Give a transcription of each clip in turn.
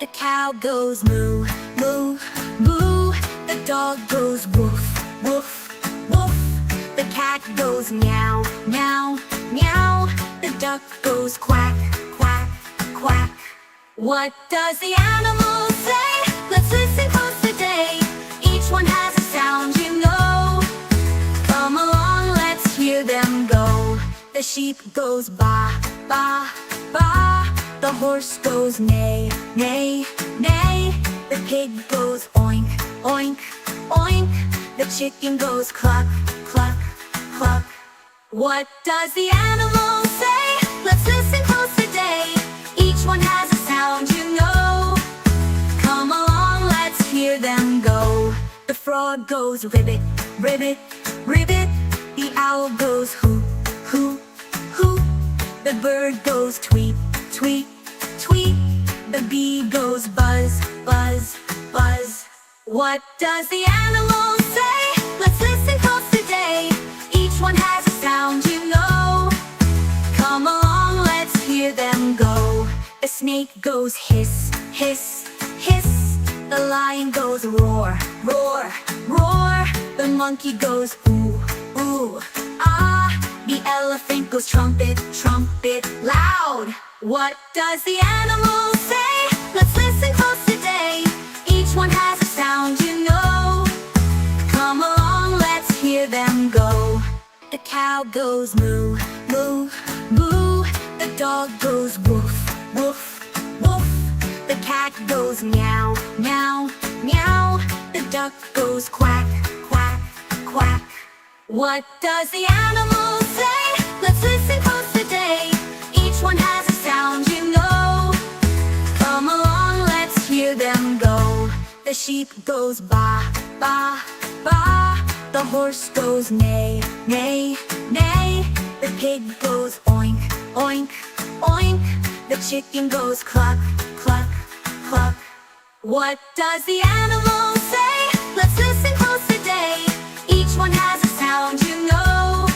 The cow goes moo, moo, moo. The dog goes woof, woof, woof. The cat goes meow, meow, meow. The duck goes quack, quack, quack. What does the animal say? Let's listen close today. Each one has a sound you know. Come along, let's hear them go. The sheep goes ba, ba, ba. The horse goes neigh, neigh, neigh. The pig goes oink, oink, oink. The chicken goes cluck, cluck, cluck. What does the animal say? Let's listen close today. Each one has a sound you know. Come along, let's hear them go. The frog goes ribbit, ribbit, ribbit. The owl goes hoot, hoot, hoot. The bird goes tweet, tweet, tweet. The bee goes buzz, buzz, buzz. What does the animal say? Let's listen close today. Each one has a sound you know. Come along, let's hear them go. The snake goes hiss, hiss, hiss. The lion goes roar, roar, roar. The monkey goes ooh, ooh, ah. The elephant goes trumpet, trumpet, loud. What does the animal say? Let's listen close today. Each one has a sound you know. Come along, let's hear them go. The cow goes moo, moo, moo. The dog goes woof, woof, woof. The cat goes meow, meow, meow. The duck goes quack, quack, quack. What does the animal say? Let's listen close today. Each one has a sound you know. Come along, let's hear them go. The sheep goes ba, ba, ba. The horse goes neigh, neigh, neigh. The pig goes oink, oink, oink. The chicken goes cluck, cluck, cluck. What does the animal say? Let's listen close today. Each one has a sound you know.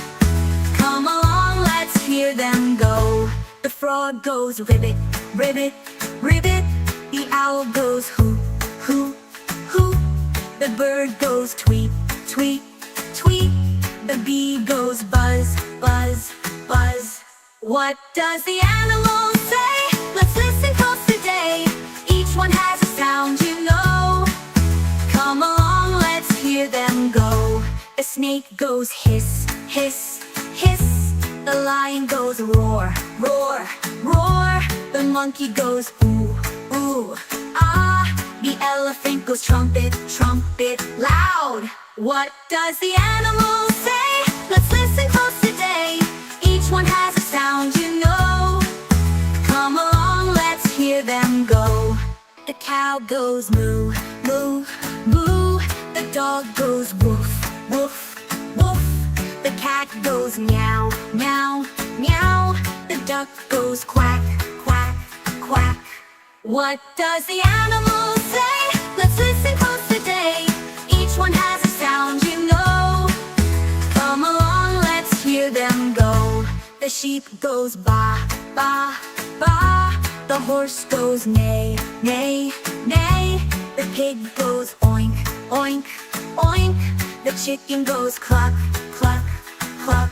Come along, let's hear them go. The frog goes ribbit, ribbit, ribbit. The owl goes hoot, hoot, hoot. The bird goes tweet, tweet, tweet. The bee goes buzz, buzz, buzz. What does the animal say? Let's listen close today. Each one has a sound you know. Come along, let's hear them go. The snake goes hiss, hiss, hiss. The lion goes roar, roar, roar. The monkey goes ooh, ooh, ah. The elephant goes trumpet, trumpet, loud. What does the animal say? Let's listen close today. Each one has a sound you know. Come along, let's hear them go. The cow goes moo, moo, moo. The dog goes woof, woof, woof. The cat goes meow, meow, meow. The duck goes quack, quack, quack. What does the animal say? Let's listen close today. Each one has a sound you know. Come along, let's hear them go. The sheep goes ba, ba, ba. The horse goes neigh, neigh, neigh. The pig goes oink, oink, oink. The chicken goes cluck, cluck, cluck.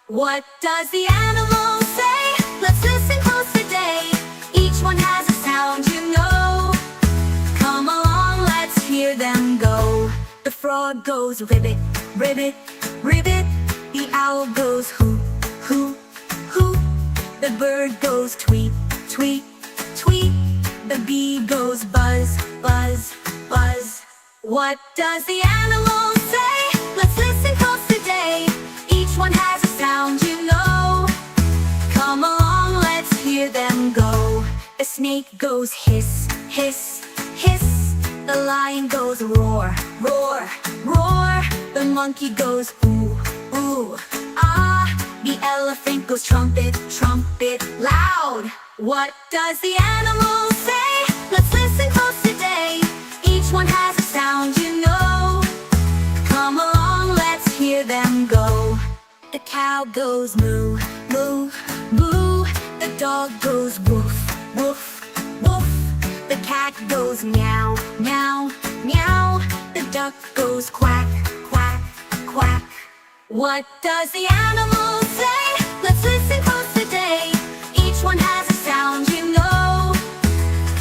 What does the animal say? Let's listen close today. Each one has a sound you know. Come along, let's hear them go. The frog goes ribbit, ribbit, ribbit. The owl goes hoot, hoot, hoot. The bird goes tweet, tweet, tweet. The bee goes buzz, buzz, buzz. What does the animal say? Let's listen close today. Each one has a sound you know. Come along, let's hear them go. The snake goes hiss, hiss, hiss. The lion goes roar, roar, roar. The monkey goes ooh, ooh, ah. The elephant goes trumpet, trumpet, loud. What does the animal say? Let's listen close today. Each one has a sound you know. Come along, let's hear them go. The cow goes moo, moo, moo. The dog goes woof, woof, woof. The cat cat goes meow, meow, meow. The duck goes quack, quack, quack. What does the animal say? Let's listen close today. Each one has a sound you know.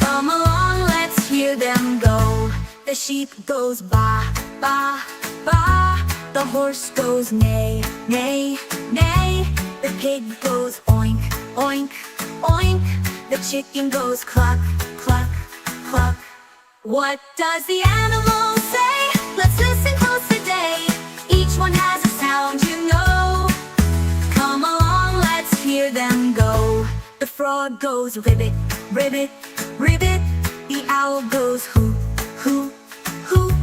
Come along, let's hear them go. The sheep goes ba, ba, ba. The horse goes neigh, neigh, neigh. The pig goes oink, oink, oink. The chicken goes cluck, cluck, cluck. What does the animal say? Let's listen close today. Each one has a sound you know. Come along, let's hear them go. The frog goes ribbit, ribbit, ribbit. The owl goes hoot, hoot, hoot.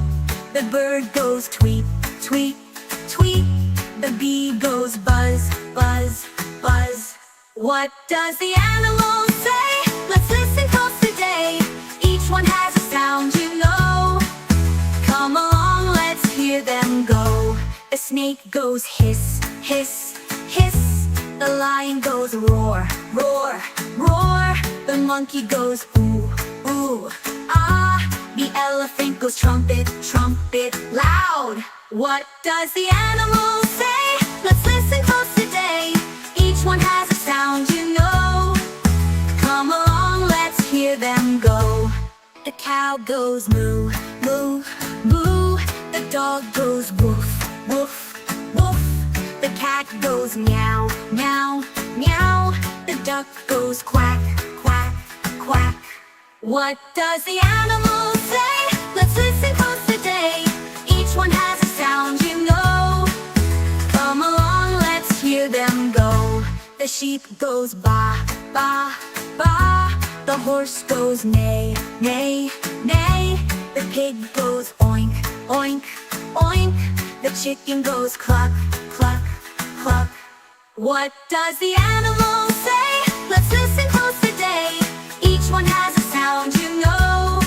The bird goes tweet, tweet, tweet. The bee goes buzz, buzz, buzz. What does the animal say? Let's listen close today. Each one has a sound you know. Come along, let's hear them go. The snake goes hiss, hiss, hiss. The lion goes roar, roar, roar. The monkey goes ooh, ooh, ah. The elephant goes trumpet, trumpet, loud. What does the animal say? Let's listen close today. Each one has a sound you know. Come along, let's hear them go. The cow goes moo, moo, moo. The dog goes woof, woof, woof. The cat goes meow, meow, meow. The duck goes quack, quack, quack. What does the animal say? Let's listen close today. Each one has a sound you know. Come along, let's hear them go. The sheep goes ba, ba, ba. The horse goes neigh, neigh, neigh. The pig goes oink, oink, oink. The chicken goes cluck, cluck, cluck. What does the animal say? Let's listen close today. Each one has a sound you know.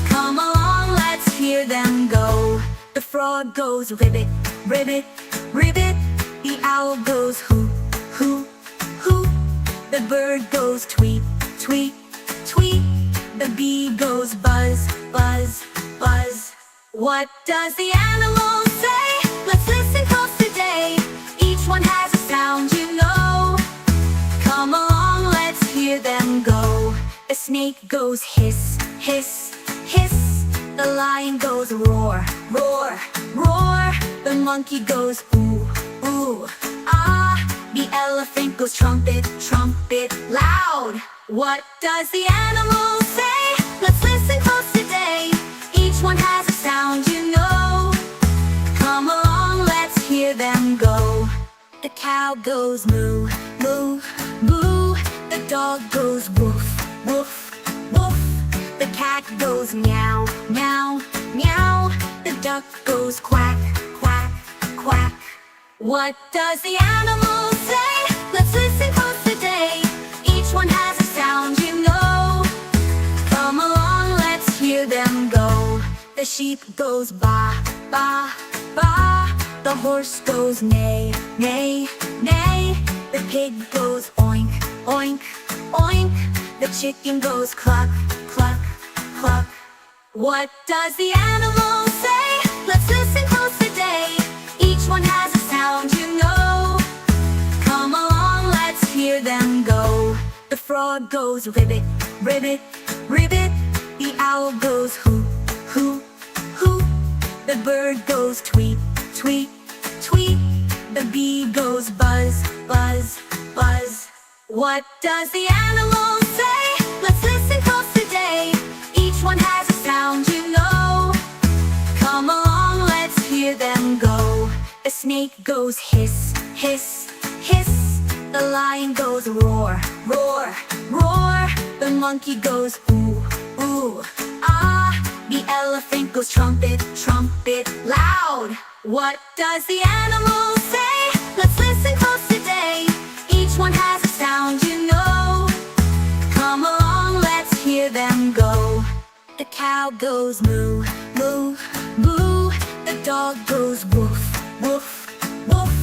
Come along, let's hear them go. The frog goes ribbit, ribbit, ribbit. The owl goes hoot, hoot, hoot. The bird goes tweet, tweet, tweet. The bee goes buzz, buzz, buzz. What does the animal say? Let's listen close today. Each one has a sound you know. Come along, let's hear them go. The snake goes hiss, hiss, hiss. The lion goes roar, roar, roar. The monkey goes ooh, ooh, ah. The elephant goes trumpet, trumpet, loud. What does the animal say? Let's listen close today. Each one has a sound you know. Come along, let's hear them go. The cow goes moo, moo, moo. The dog goes woof, woof, woof. The cat goes meow, meow, meow. The duck goes quack, quack, quack. What does the animal say? Let's listen close today. Each one has a sound you know. Come along, let's hear them go. The sheep goes ba, ba, ba. The horse goes neigh, neigh, neigh. The pig goes oink, oink, oink. The chicken goes cluck, cluck, cluck. What does the animal say? Let's listen close today. Each one has a sound you know. Come along, let's hear them go. The frog goes ribbit, ribbit, ribbit. The owl goes hoot, hoot, hoot. The bird goes tweet, tweet, tweet. The bee goes buzz, buzz, buzz. What does the animal say? Let's listen close today. Each one has a sound you know. Come along, let's hear them go. The snake goes hiss, hiss, hiss. The lion goes roar, roar, roar. The monkey goes ooh, ooh, ah. The elephant goes trumpet, trumpet, loud. What does the animal say? Let's listen close today. Each one has a sound you know. Come along, let's hear them go. The cow goes moo, moo, moo. The dog goes woof, woof, woof.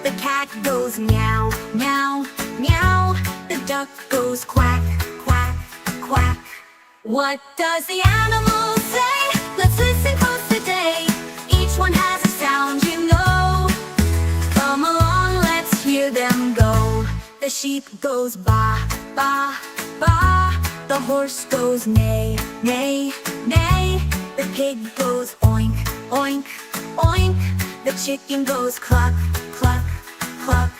The cat goes meow, meow, meow. The duck goes quack, quack, quack. What does the animal say? Let's listen close today. Each one has a sound you know. Come along, let's hear them go. The sheep goes ba, ba, ba. The horse goes neigh, neigh, neigh. The pig goes oink, oink, oink. The chicken goes cluck, cluck, cluck.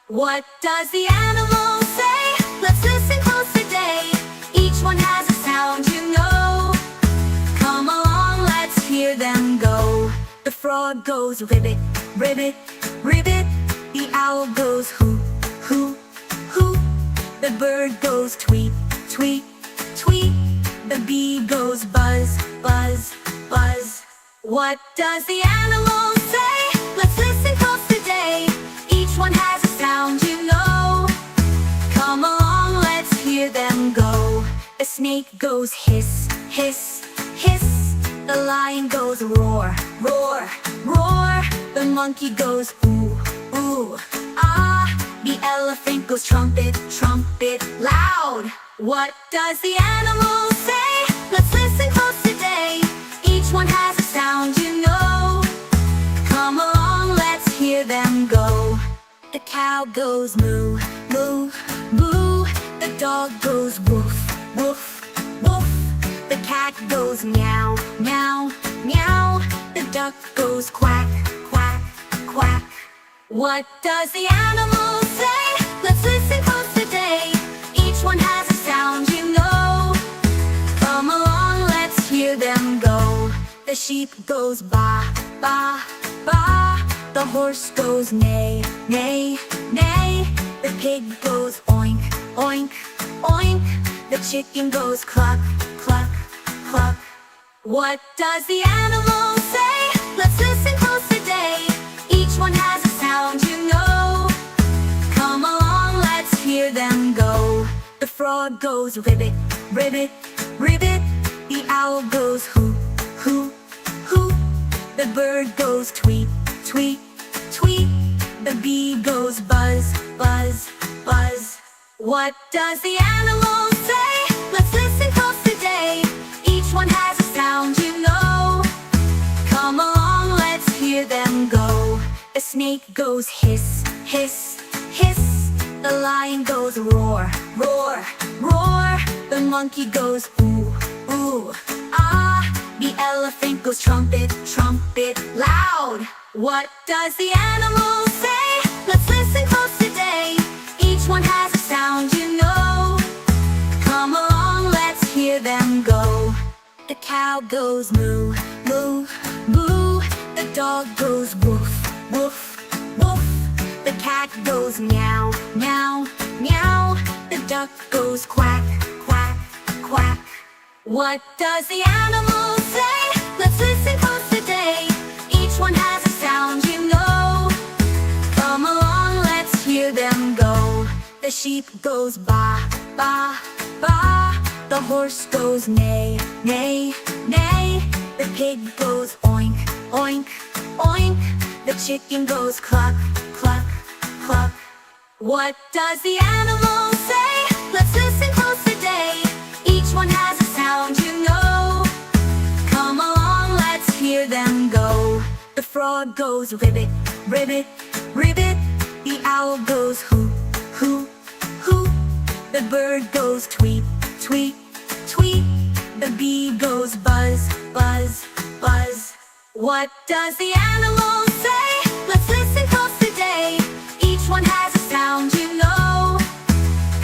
What does the animal say? Let's listen close today. Each one has a sound you know. Come along, let's hear them go. The frog goes ribbit, ribbit, ribbit. The owl goes hoot, hoot, hoot. The bird goes tweet, tweet, tweet. The bee goes buzz, buzz, buzz. What does the animal say? Let's listen close today. Each one has a sound you know. Come along, let's hear them go. The snake goes hiss, hiss, hiss. The lion goes roar, roar, roar. The monkey goes ooh, ooh, ah. The elephant goes trumpet, trumpet, loud. What does the animal say? Let's listen close today. Each one has a sound you know. Come along, let's hear them go. The cow goes moo, moo, moo. The dog goes woof, woof, woof. The cat goes meow, meow, meow. The duck goes quack, quack, quack. What does the animal say? Let's listen close today. Each one has a sound you know. Come along, let's hear them go. The sheep goes ba, ba, ba. The horse goes neigh, neigh, neigh. The pig goes oink, oink, oink. The chicken goes cluck, cluck, cluck. What does the animal say? Let's listen close today. Each one has a sound you know. Come along, let's hear them go. The frog goes ribbit, ribbit, ribbit. The owl goes hoot, hoot, hoot. The bird goes tweet, tweet, tweet. The bee goes buzz, buzz, buzz. What does the animal say? Let's listen close today. Each one has a sound you know. Come along, let's hear them go. The snake goes hiss, hiss, hiss. The lion goes roar, roar, roar. The monkey goes ooh, ooh, ah. The elephant goes trumpet, trumpet, loud. What does the animal say? Let's listen close today. Each one has a sound you know. Come along, let's hear them go. The cow goes moo, moo, moo. The dog goes woof, woof, woof. The cat goes meow, meow, meow. The duck goes quack, quack, quack. What does the animal say? Let's listen close today. Each one has a sound you know. Come along, let's hear them go. The sheep goes ba, ba, ba. The horse goes neigh, neigh, neigh. The pig goes oink, oink, oink. The chicken goes cluck, cluck, cluck. What does the animal say? Let's listen close today. Each one has a sound you know. Come along, let's hear them go. The frog goes ribbit, ribbit, ribbit. The owl goes hoot, hoot, hoot. The bird goes tweet, tweet, tweet. The bee goes buzz, buzz, buzz. What does the animal say? Let's listen close today. Each one has a sound you know.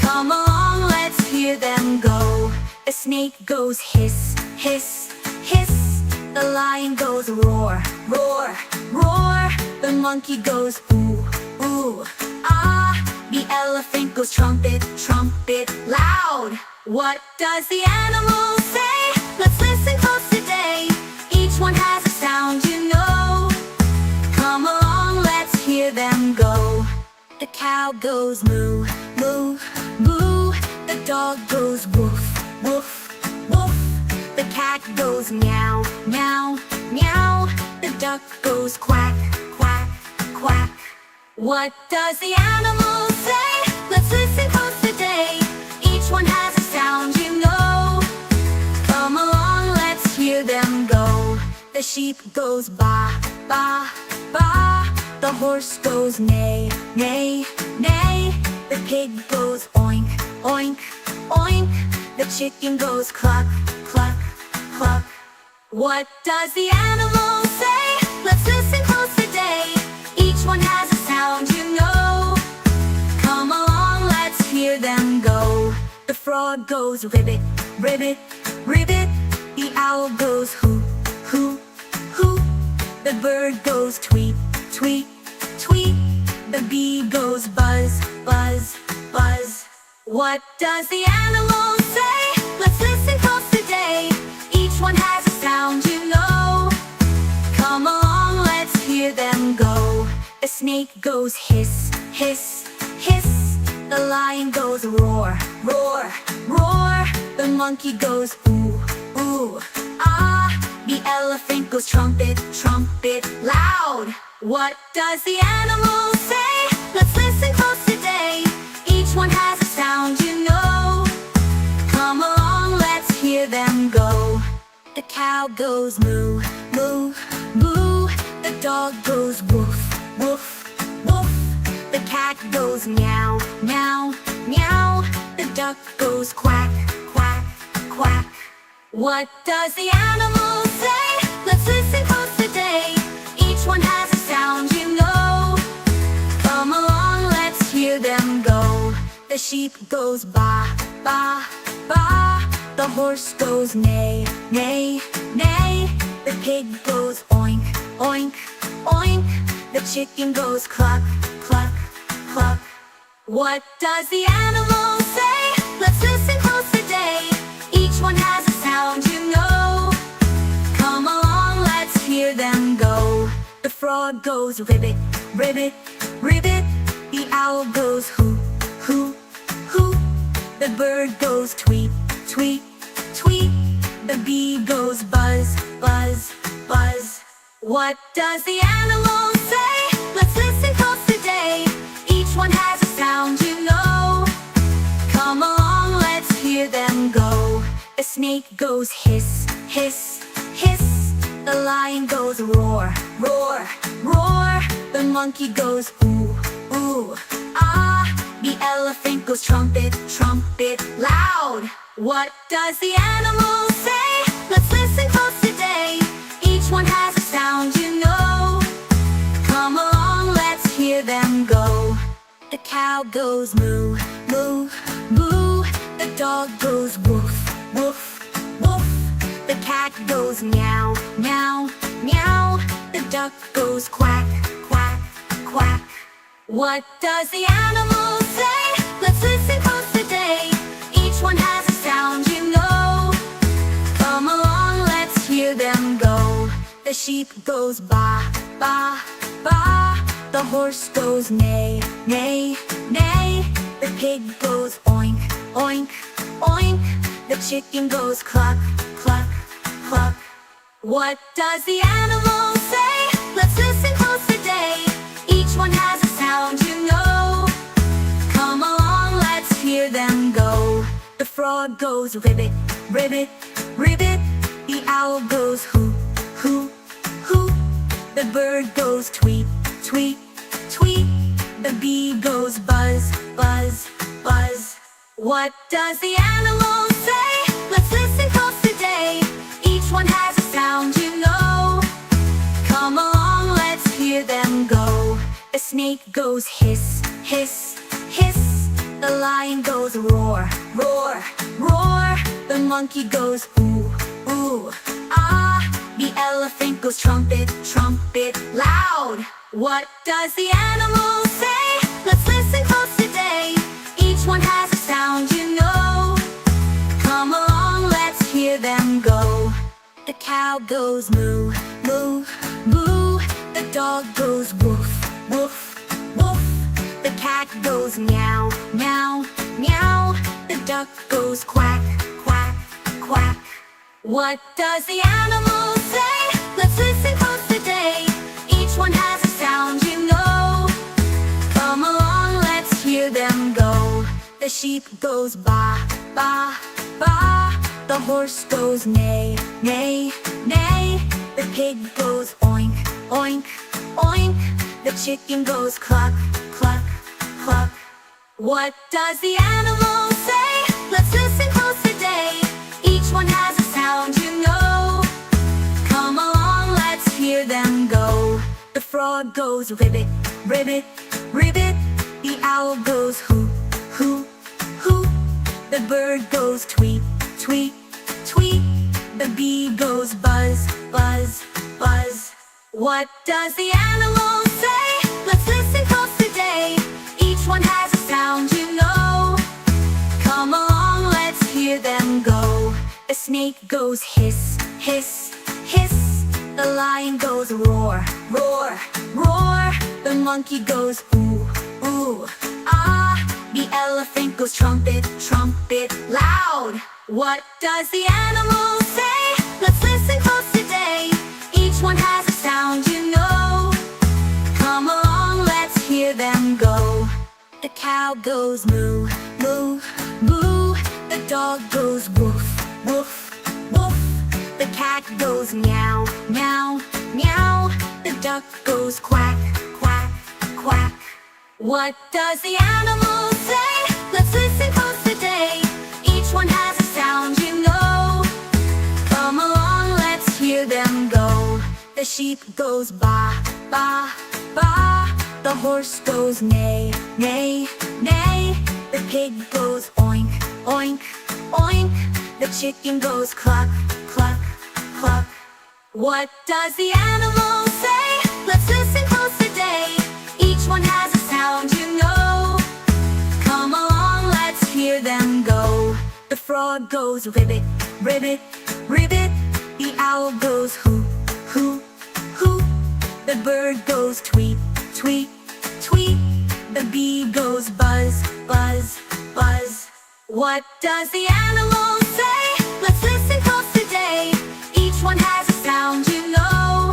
Come along, let's hear them go. The snake goes hiss, hiss, hiss. The lion goes roar, roar, roar. The monkey goes ooh, ooh, ah. The elephant goes trumpet, trumpet, loud. What does the animal say? Let's listen close today. Each one has a sound you know. Come along, let's hear them go. The cow goes moo, moo, moo. The dog goes woof, woof, woof. The cat goes meow, meow, meow. The duck goes quack, quack, quack. What does the animal say? Let's listen close today. Each one has a sound you know. hear them go. The sheep goes ba, ba, ba. The horse goes neigh, neigh, neigh. The pig goes oink, oink, oink. The chicken goes cluck, cluck, cluck. What does the animal say? Let's listen close today. Each one has a sound you know. Come along, let's hear them go. The frog goes ribbit, ribbit, ribbit. The owl goes hoot, hoot, hoot. The bird goes tweet, tweet, tweet. The bee goes buzz, buzz, buzz. What does the animal say? Let's listen close today. Each one has a sound you know. Come along, let's hear them go. The snake goes hiss, hiss, hiss. The lion goes roar, roar, roar. The monkey goes ooh, ooh, ah. The elephant goes trumpet, trumpet, loud. What does the animal say? Let's listen close today. Each one has a sound you know. Come along, let's hear them go. The cow goes moo, moo, moo. The dog goes woof, woof, woof. The cat goes meow, meow, meow. The duck goes quack, quack, quack. What does the animal say? Let's listen close today. Each one has a sound you know. Come along, let's hear them go. The sheep goes ba, ba, ba. The horse goes neigh, neigh, neigh. The pig goes oink, oink, oink. The chicken goes cluck, cluck, cluck. What does the animal say? Let's listen close today. Each one has a sound you know. Come along, let's hear them go. The frog goes ribbit, ribbit, ribbit. The owl goes hoot, hoot, hoot. The bird goes tweet, tweet, tweet. The bee goes buzz, buzz, buzz. What does the animal say? Let's listen close today. Each one has a sound you know. Come along, let's hear them go. The snake goes hiss, hiss, hiss. The lion goes roar, roar, roar. The monkey goes ooh, ooh, ah. The elephant goes trumpet, trumpet, loud. What does the animal say? Let's listen close today. Each one has a sound you know. Come along, let's hear them go. The cow goes moo, moo, moo. The dog goes woof, woof, woof. The cat goes meow, meow, meow. The duck goes quack, quack, quack. What does the animal say? Let's listen close today. Each one has a sound you know. Come along, let's hear them go. The sheep goes ba, ba, ba. The horse goes neigh, neigh, neigh. The pig goes oink, oink, oink. The chicken goes cluck, cluck, cluck. What does the animal say? Let's listen close today. Each one has a sound you know. Come along, let's hear them go. The frog goes ribbit, ribbit, ribbit. The owl goes hoot, hoot, hoot. The bird goes tweet, tweet, tweet. The bee goes buzz, buzz, buzz. What does the animal say? Let's listen close today. Each one has a sound you know. Come along, let's hear them go. The snake goes hiss, hiss, hiss. The lion goes roar, roar, roar. The monkey goes ooh, ooh, ah. The elephant goes trumpet, trumpet, loud. What does the animal say? Let's listen close today. Each one has a sound you know. Come along, let's hear them go. The cow goes moo, moo, moo. The dog goes woof, woof, woof. The cat goes meow, meow, meow. The duck goes quack, quack, quack. What does the animal say? Let's listen close today. Each one has a sound you know. Come along, let's hear them go. The sheep goes ba, ba, ba. The horse goes neigh, neigh, neigh. The pig goes oink, oink, oink. The chicken goes cluck, cluck, cluck. What does the animal say? Let's listen close today. Each one has a sound you know. Come along, let's hear them go. The frog goes ribbit, ribbit, ribbit. The owl goes hoot, hoot, hoot. The bird goes tweet, tweet, tweet. The bee goes buzz, buzz, buzz. What does the animal say? Let's listen close today. Each one has a sound you know. Come along, let's hear them go. The snake goes hiss, hiss, hiss. The lion goes roar, roar, roar. The monkey goes ooh, ooh, ah. The elephant goes trumpet, trumpet, loud. What does the animal say? Let's listen close today. Each one has a sound you know. Come along, let's hear them go. The cow goes moo, moo, moo. The dog goes woof, woof, woof. The cat goes meow, meow, meow. The duck goes quack, quack, quack. What does the animal say? Let's listen close today. Each one has a sound you know. Come along, let's hear them go. The sheep goes baa, baa, baa. The horse goes neigh, neigh, neigh. The pig goes oink, oink, oink. The chicken goes cluck, cluck, cluck. What does the animal say? Let's listen close today. Each one has a sound you know. Come along, let's hear them go. The frog goes ribbit, ribbit, ribbit. The owl goes hoot, hoot, hoot. The bird goes tweet, tweet, tweet. The bee goes buzz, buzz, buzz. What does the animal say? Let's listen close today. Each one has a sound you know.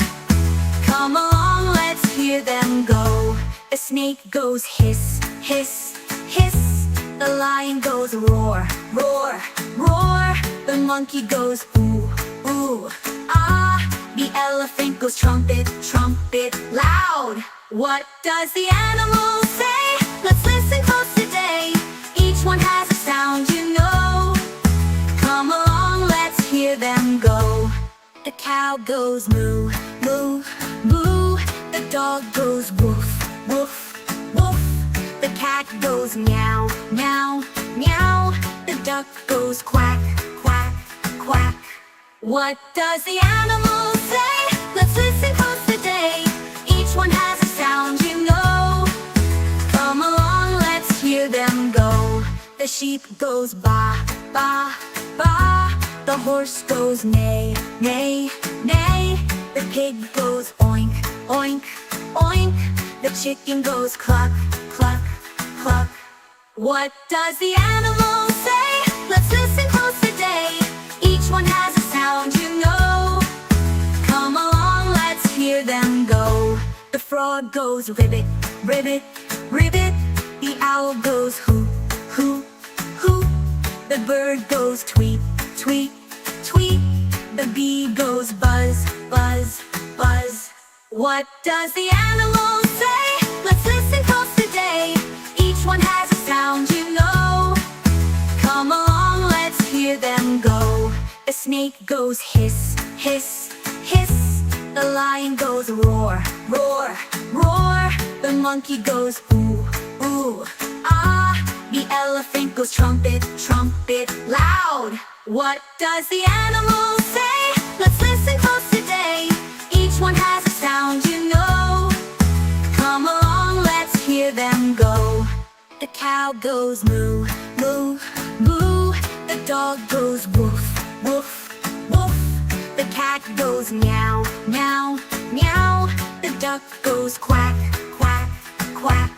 Come along, let's hear them go. The snake goes hiss, hiss, hiss. The lion goes roar, roar, roar. The monkey goes ooh, ooh, ah. The elephant goes trumpet, trumpet, loud. What does the animal say? Let's listen close today. Each one has a sound you know. Come along, let's hear them go. The cow goes moo, moo, moo. The dog goes woof, woof, woof. The cat goes meow, meow, meow. The duck goes quack, quack, quack. What does the animal say? Let's listen close today. Each one has a sound you know. Come along, let's hear them go. The sheep goes baa, baa, baa. The horse goes neigh, neigh, neigh. The pig goes oink, oink, oink. The chicken goes cluck, cluck, cluck. What does the animal say? Let's listen close today. Each one has a sound you know. Come along, let's hear them go. The frog goes ribbit, ribbit, ribbit. The owl goes hoot, hoot, hoot. The bird goes tweet, tweet, tweet. The bee goes buzz, buzz, buzz. What does the animal say? Let's listen close today. Each one has a sound you know. Come along, let's hear them go. The snake goes hiss, hiss, hiss. The lion goes roar, roar, roar. The monkey goes ooh, ooh, ah. The elephant goes trumpet, trumpet, loud. What does the animal say? Let's listen close today. Each one has a sound you know. Come along, let's hear them go. The cow goes moo, moo, moo. The dog goes woof, woof, woof. The cat goes meow, meow, meow. The duck goes quack, quack, quack.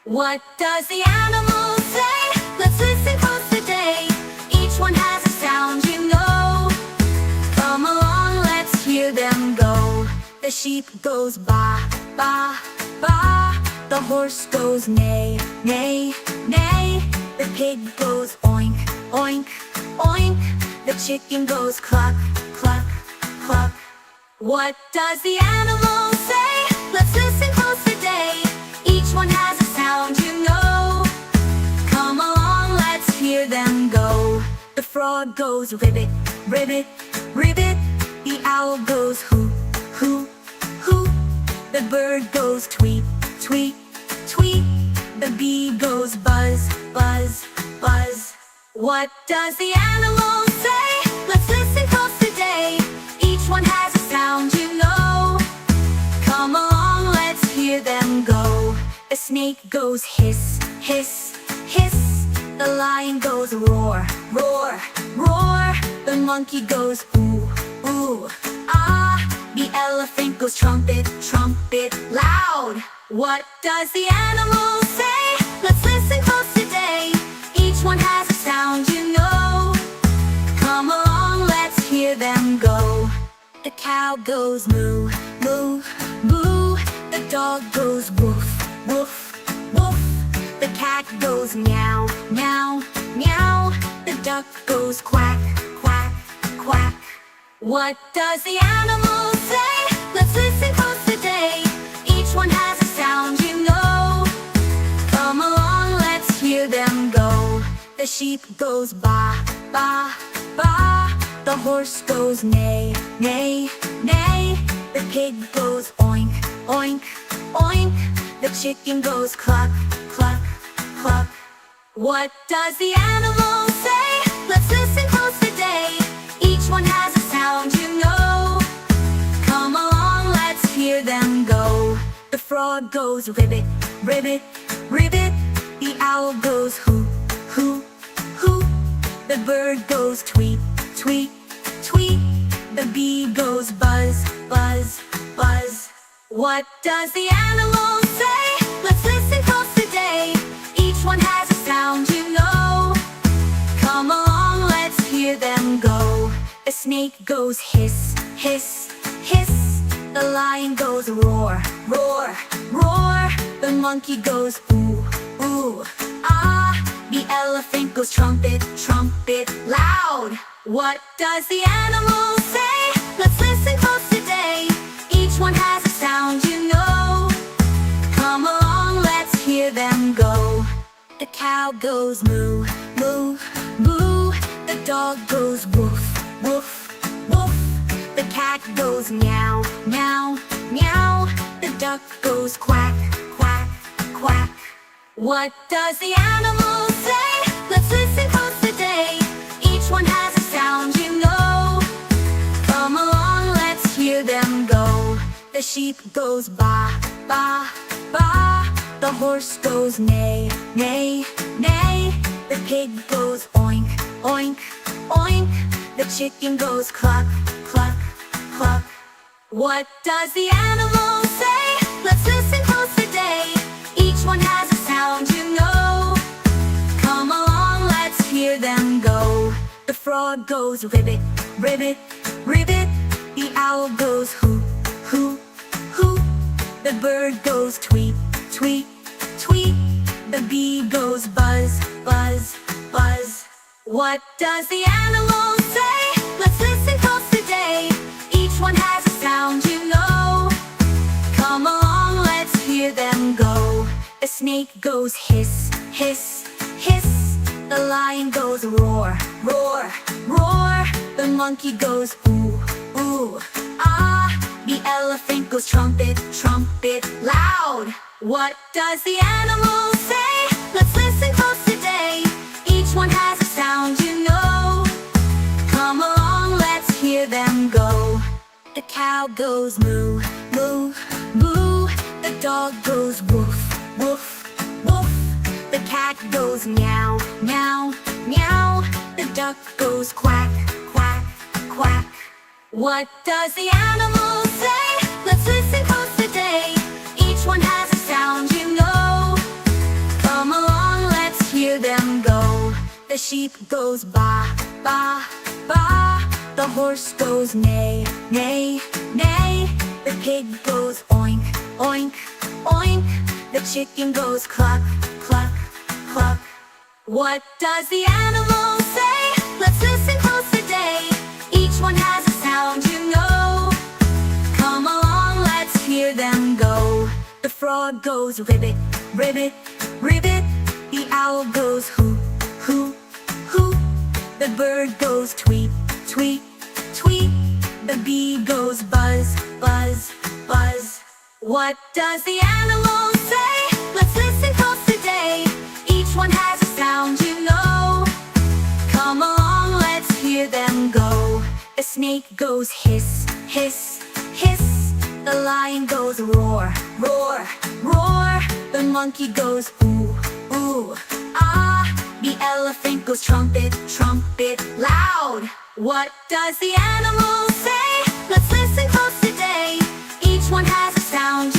What does the animal say? Let's listen close today. Each one has a sound you know. Come along, let's hear them go. The sheep goes baa, baa, baa. The horse goes neigh, neigh, neigh. The pig goes oink, oink, oink. The chicken goes cluck, cluck, cluck. What does the animal say? Let's listen close today. Each one has a sound you know. Come along, let's hear them go. The frog goes ribbit, ribbit, ribbit. The owl goes hoot, hoot, hoot. The bird goes tweet, tweet, tweet. The bee goes buzz, buzz, buzz. What does the animal say? Let's listen close today. Each one has a sound you know. Come along, let's hear them go. The snake goes hiss, hiss, hiss. The lion goes roar, roar, roar. The monkey goes ooh, ooh, ah. The elephant goes trumpet, trumpet, loud. What does the animal say? Let's listen close today. Each one has a sound you know. Come along, let's hear them go. The cow goes moo, moo, moo. The dog goes woof, woof, woof. The cat goes meow, meow, meow. The duck goes quack, quack, quack. What does the animal say? Let's listen close today. Each one has a sound you know. Come along, let's hear them go. The sheep goes baa, baa, baa. The horse goes neigh, neigh, neigh. The pig goes oink, oink, oink. The chicken goes cluck, cluck, cluck. What does the animal say? Let's listen close today. Each one has a sound you know. Come along, let's hear them go. The frog goes ribbit, ribbit, ribbit. The owl goes hoot, hoot, hoot. The bird goes tweet, tweet, tweet. The bee goes buzz, buzz, buzz. What does the animal say? Let's listen close today. Each one has a sound you know. Come along, let's hear them go. The snake goes hiss, hiss, hiss. The lion goes roar, roar, roar. The monkey goes ooh, ooh, ah. The elephant goes trumpet, trumpet, loud. What does the animal say? Let's listen close today. Each one has a sound you know. Come along, let's hear them go. The cow goes moo, moo, moo. The dog goes woof, woof, woof. The cat goes meow, meow, meow. The duck goes quack, quack, quack. What does the animal say? Let's listen close today. Each one has a sound you know. Come along, let's hear them go. The sheep goes baa, baa, baa. The horse goes neigh, neigh, neigh. The pig goes oink, oink, oink. The chicken goes cluck, cluck, cluck. What does the animal say? Let's listen close today. Each one has a sound you know. Come along, let's hear them go. The frog goes ribbit, ribbit, ribbit. The owl goes hoot, hoot, hoot. The bird goes tweet, tweet, tweet. The bee goes buzz, buzz, buzz. What does the animal say? Let's listen close today. Each one has a sound you know. Come along, let's hear them go. The snake goes hiss, hiss, hiss. The lion goes roar, roar, roar. The monkey goes ooh, ooh, ah. The elephant goes trumpet, trumpet, loud. What does the animal say? Let's listen close today. Each one has a sound you know. Come along, let's hear them go. The cow goes moo, moo, moo. The dog goes woof, woof, woof. The cat goes meow, meow, meow. The duck goes quack, quack, quack. What does the animal say? Let's listen close today. Each one has a sound you know. Come along, let's hear them go. The sheep goes baa, baa, baa. The horse goes neigh, neigh, neigh. The pig goes oink, oink, oink. The chicken goes cluck, cluck, cluck. What does the animal say? Let's listen close today. Each one has a sound, you know. Come along, let's hear them go. The frog goes ribbit, ribbit, ribbit. The owl goes hoot, hoot, hoot. The bird goes tweet, tweet, tweet. The bee goes buzz, buzz, buzz. What does the animal say? Let's listen close today. Each one has a sound, you know. Come along, let's hear them go. The snake goes hiss, hiss, hiss. The lion goes roar, roar, roar. The monkey goes ooh, ooh, ah. The elephant goes trumpet, trumpet, loud. What does the animal say? Let's listen close today. Each one has a sound,